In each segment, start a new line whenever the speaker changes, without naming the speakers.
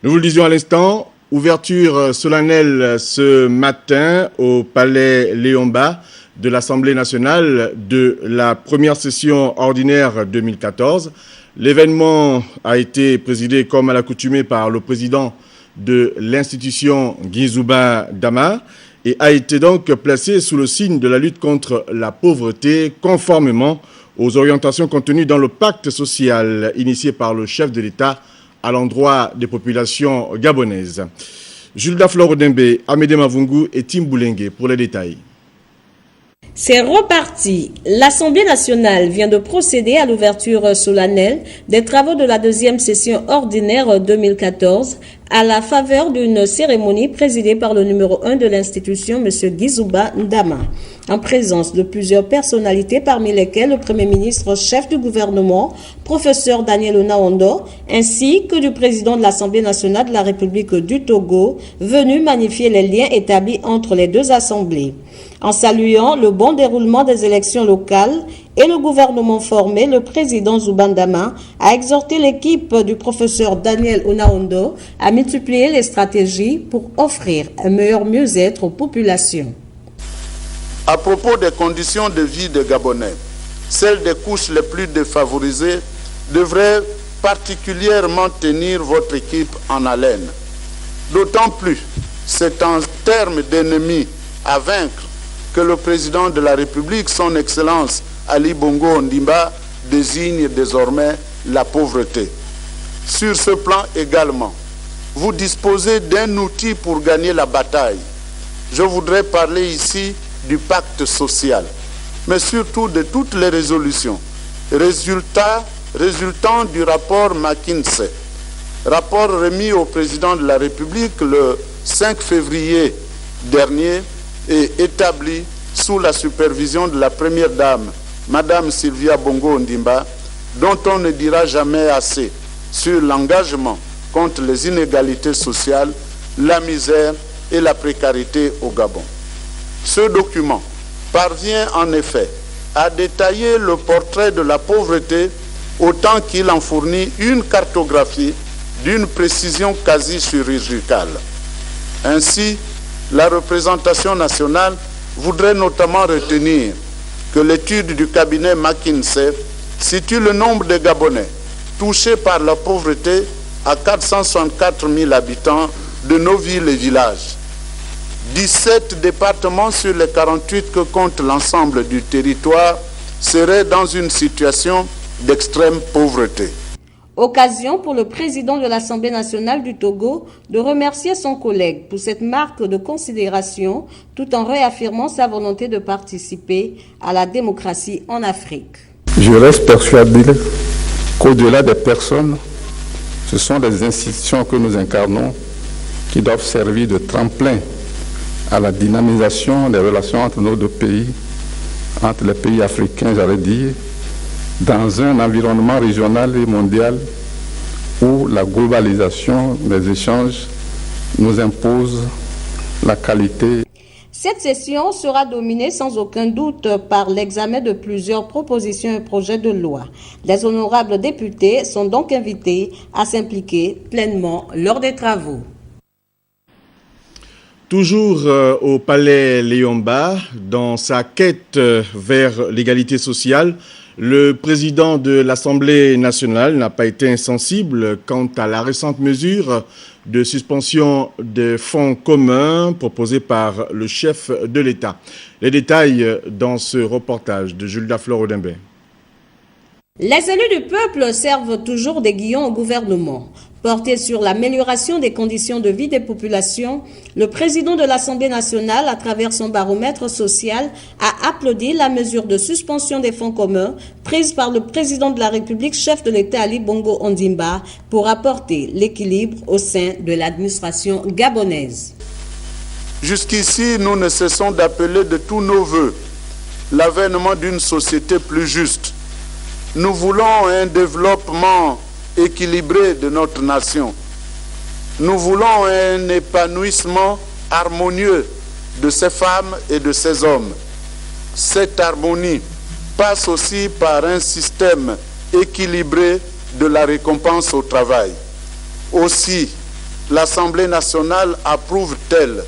Nous vous le disions à l'instant, ouverture solennelle ce matin au Palais Léon-Mba de l'Assemblée nationale de la première session ordinaire 2014. L'événement a été présidé comme à l'accoutumée par le président de l'institution Guy-Zouba Dama et a été donc placé sous le signe de la lutte contre la pauvreté conformément aux orientations contenues dans le pacte social initié par le chef de l'État à l'endroit des populations gabonaises. Jules Daflor Odembe, Amédée Mavungu et Tim Boulengue pour les détails.
C'est reparti. L'Assemblée nationale vient de procéder à l'ouverture solennelle des travaux de la deuxième session ordinaire 2014 à la faveur d'une cérémonie présidée par le numéro 1 de l'institution, M. Guy-Zouba Dama, en présence de plusieurs personnalités, parmi lesquelles le Premier ministre chef du gouvernement, professeur Daniel Onaondo, ainsi que du président de l'Assemblée nationale de la République du Togo, venu magnifier les liens établis entre les deux assemblées. En saluant le bon déroulement des élections locales et le gouvernement formé, le président Zouba Dama a exhorté l'équipe du professeur Daniel Onaondo à multiplier les stratégies pour offrir un meilleur mieux-être aux populations.
À propos des conditions de vie des Gabonais, celles des couches les plus défavorisées devraient particulièrement tenir votre équipe en haleine. D'autant plus, c'est en termes d'ennemis à vaincre que le président de la République, son Excellence Ali Bongo Ondimba, désigne désormais la pauvreté. Sur ce plan également, vous disposez d'un outil pour gagner la bataille. Je voudrais parler ici du pacte social, mais surtout de toutes les résolutions résultant du rapport McKinsey, rapport remis au président de la République le 5 février dernier et établi sous la supervision de la première dame, Madame Sylvia Bongo Ondimba, dont on ne dira jamais assez sur l'engagement contre les inégalités sociales, la misère et la précarité au Gabon. Ce document parvient en effet à détailler le portrait de la pauvreté autant qu'il en fournit une cartographie d'une précision quasi chirurgicale. Ainsi, la représentation nationale voudrait notamment retenir que l'étude du cabinet McKinsey situe le nombre de Gabonais touchés par la pauvreté à 464 000 habitants de nos villes et villages. 17 départements sur les 48 que compte l'ensemble du territoire seraient dans une situation d'extrême pauvreté.
Occasion pour le président de l'Assemblée nationale du Togo de remercier son collègue pour cette marque de considération tout en réaffirmant sa volonté de participer à la démocratie en Afrique.
Je reste persuadé qu'au-delà des personnes, ce sont les institutions que nous incarnons qui doivent servir de tremplin à la dynamisation des relations entre nos deux pays, entre les pays africains, j'allais dire, dans un environnement régional et mondial où la globalisation des échanges nous impose la qualité.
Cette session sera dominée sans aucun doute par l'examen de plusieurs propositions et projets de loi. Les honorables députés sont donc invités à s'impliquer pleinement lors des travaux.
Toujours au Palais Léon-Mba, dans sa quête vers l'égalité sociale, le président de l'Assemblée nationale n'a pas été insensible quant à la récente mesure de suspension des fonds communs proposée par le chef de l'État. Les détails dans ce reportage de Jules Daflor Odembe.
Les élus du peuple servent toujours d'aiguillons au gouvernement. Porté sur l'amélioration des conditions de vie des populations, le président de l'Assemblée nationale, à travers son baromètre social, a applaudi la mesure de suspension des fonds communs prise par le président de la République, chef de l'État Ali Bongo Ondimba, pour apporter l'équilibre au sein de l'administration gabonaise.
Jusqu'ici, nous ne cessons d'appeler de tous nos voeux l'avènement d'une société plus juste. Nous voulons un développement équilibré de notre nation. Nous voulons un épanouissement harmonieux de ces femmes et de ces hommes. Cette harmonie passe aussi par un système équilibré de la récompense au travail. Aussi, l'Assemblée nationale approuve-t-elle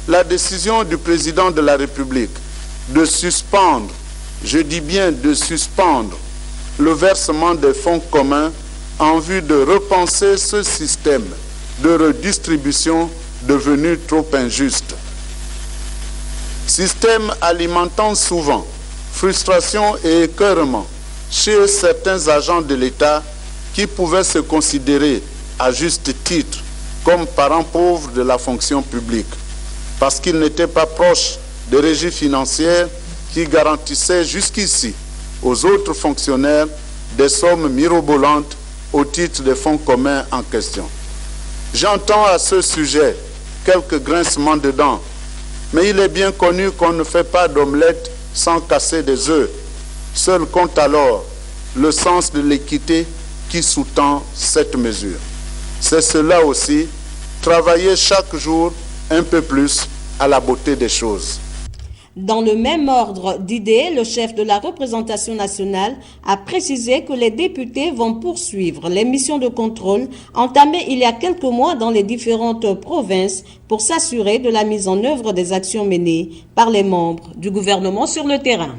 la décision du président de la République de suspendre, je dis bien de suspendre, le versement des fonds communs en vue de repenser ce système de redistribution devenu trop injuste? Système alimentant souvent frustration et écœurement chez certains agents de l'État qui pouvaient se considérer à juste titre comme parents pauvres de la fonction publique, parce qu'ils n'étaient pas proches des régies financières qui garantissaient jusqu'ici aux autres fonctionnaires des sommes mirobolantes au titre des fonds communs en question. J'entends à ce sujet quelques grincements de dents, mais il est bien connu qu'on ne fait pas d'omelette sans casser des œufs. Seul compte alors le sens de l'équité qui sous-tend cette mesure. C'est cela aussi, travailler chaque jour un peu plus à la beauté des choses.
Dans le même ordre d'idées, le chef de la représentation nationale a précisé que les députés vont poursuivre les missions de contrôle entamées il y a quelques mois dans les différentes provinces pour s'assurer de la mise en œuvre des actions menées par les membres du gouvernement sur le terrain.